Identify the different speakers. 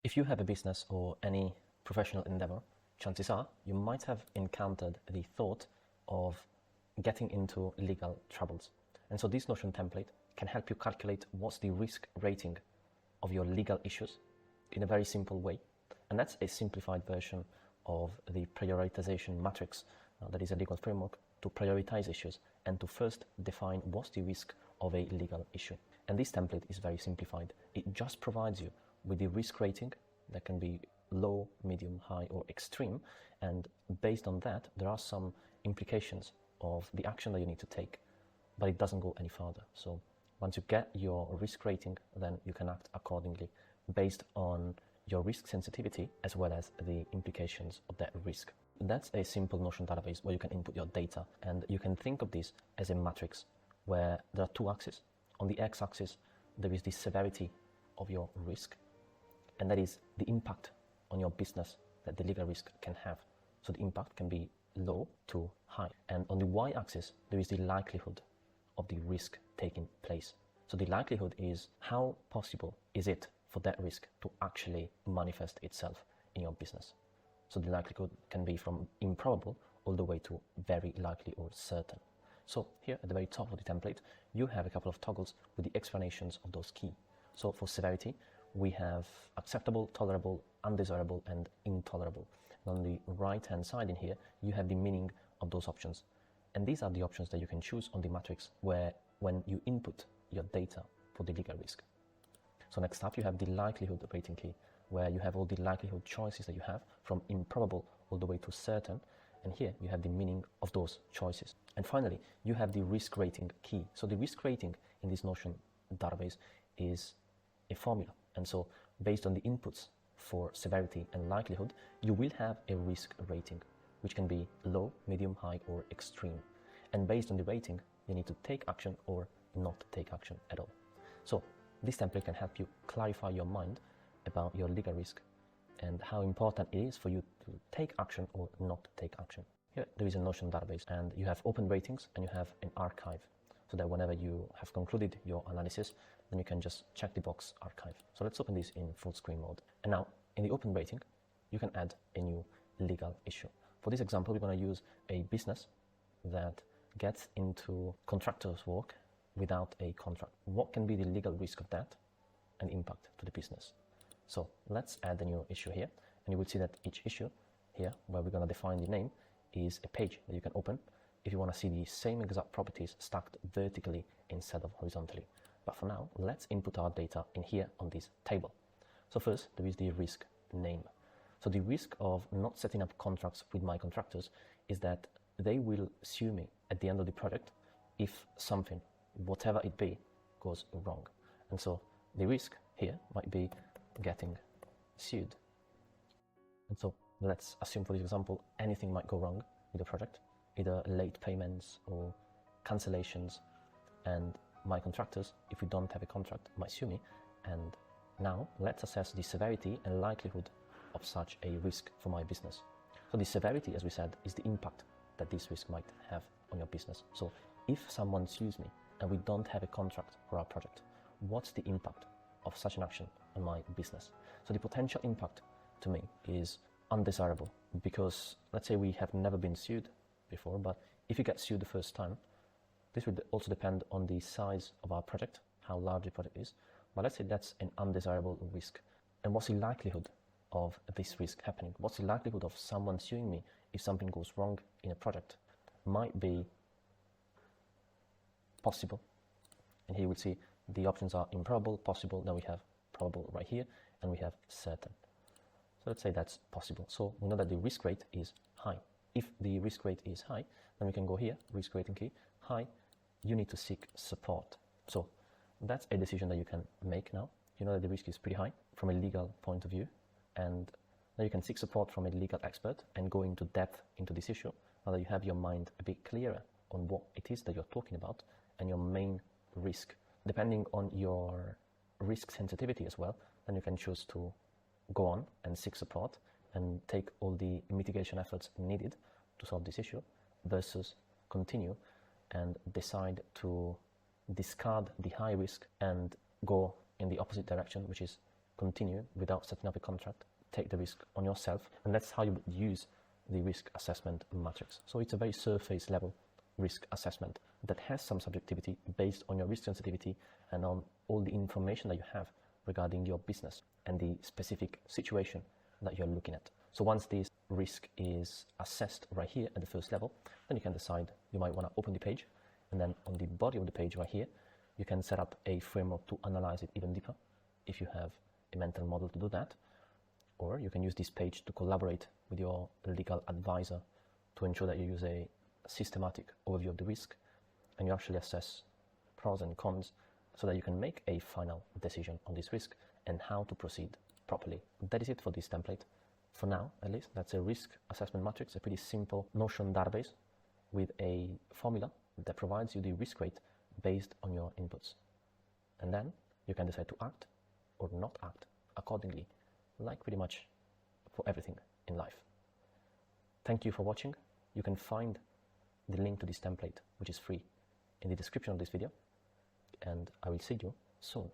Speaker 1: If you have a business or any professional endeavor, chances are you might have encountered the thought of getting into legal troubles. And so this Notion template can help you calculate what's the risk rating of your legal issues in a very simple way. And that's a simplified version of the prioritization matrix. That is a legal framework to prioritize issues and to first define what's the risk of a legal issue. And this template is very simplified. It just provides you with the risk rating that can be low, medium, high, or extreme. And based on that, there are some implications of the action that you need to take, but it doesn't go any further. So once you get your risk rating, then you can act accordingly based on your risk sensitivity as well as the implications of that risk. That's a simple Notion database where you can input your data, and you can think of this as a matrix where there are two axes. On the x-axis, there is the severity of your risk, and that is the impact on your business that the legal risk can have. So the impact can be low to high. And on the y-axis, there is the likelihood of the risk taking place. So the likelihood is how possible is it for that risk to actually manifest itself in your business. So the likelihood can be from improbable all the way to very likely or certain. So here at the very top of the template, you have a couple of toggles with the explanations of those key. So for severity, we have acceptable, tolerable, undesirable, and intolerable. And on the right-hand side in here, you have the meaning of those options. And these are the options that you can choose on the matrix where when you input your data for the legal risk. So next up, you have the likelihood rating key, where you have all the likelihood choices that you have from improbable all the way to certain. And here you have the meaning of those choices. And finally, you have the risk rating key. So the risk rating in this Notion database is a formula. And so based on the inputs for severity and likelihood, you will have a risk rating, which can be low, medium, high, or extreme. And based on the rating, you need to take action or not take action at all. So this template can help you clarify your mind about your legal risk and how important it is for you to take action or not take action. Here there is a Notion database, and you have open ratings and you have an archive, so that whenever you have concluded your analysis, then you can just check the box archive. So let's open this in full screen mode. And now in the open rating, you can add a new legal issue. For this example, we're going to use a business that gets into contractors' work without a contract. What can be the legal risk of that and impact to the business? So let's add a new issue here, and you will see that each issue here, where we're going to define the name, is a page that you can open if you want to see the same exact properties stacked vertically instead of horizontally. But for now, let's input our data in here on this table. So first, there is the risk name. So the risk of not setting up contracts with my contractors is that they will sue me at the end of the project if something, whatever it be, goes wrong. And so the risk here might be getting sued. And so let's assume, for this example, anything might go wrong with the project, either late payments or cancellations, and my contractors, if we don't have a contract, might sue me. And now let's assess the severity and likelihood of such a risk for my business. So the severity, as we said, is the impact that this risk might have on your business. So if someone sues me and we don't have a contract for our project, what's the impact of such an action on my business? So the potential impact to me is undesirable, because let's say we have never been sued before, but if you get sued the first time, this would also depend on the size of our project, how large the project is, but let's say that's an undesirable risk. And what's the likelihood of this risk happening? What's the likelihood of someone suing me if something goes wrong in a project? Might be possible, and here we'll see the options are improbable, possible, then we have probable right here, and we have certain. So let's say that's possible. So we know that the risk rate is high. If the risk rate is high, then we can go here, risk rating key, high, you need to seek support. So that's a decision that you can make now. You know that the risk is pretty high from a legal point of view, and now you can seek support from a legal expert and go into depth into this issue, now that you have your mind a bit clearer on what it is that you're talking about and your main risk. Depending on your risk sensitivity as well, then you can choose to go on and seek support and take all the mitigation efforts needed to solve this issue, versus continue and decide to discard the high risk and go in the opposite direction, which is continue without setting up a contract, take the risk on yourself, and that's how you would use the risk assessment matrix. So it's a very surface level risk assessment that has some subjectivity based on your risk sensitivity and on all the information that you have regarding your business and the specific situation that you're looking at. So once this risk is assessed right here at the first level, then you can decide you might want to open the page, and then on the body of the page right here, you can set up a framework to analyze it even deeper if you have a mental model to do that. Or you can use this page to collaborate with your legal advisor to ensure that you use a systematic overview of the risk and you actually assess pros and cons so that you can make a final decision on this risk and how to proceed properly. That is it for this template. For now, at least, that's a risk assessment matrix, a pretty simple Notion database with a formula that provides you the risk rate based on your inputs. And then you can decide to act or not act accordingly, like pretty much for everything in life. Thank you for watching. You can find the link to this template, which is free, in the description of this video, and I will see you soon.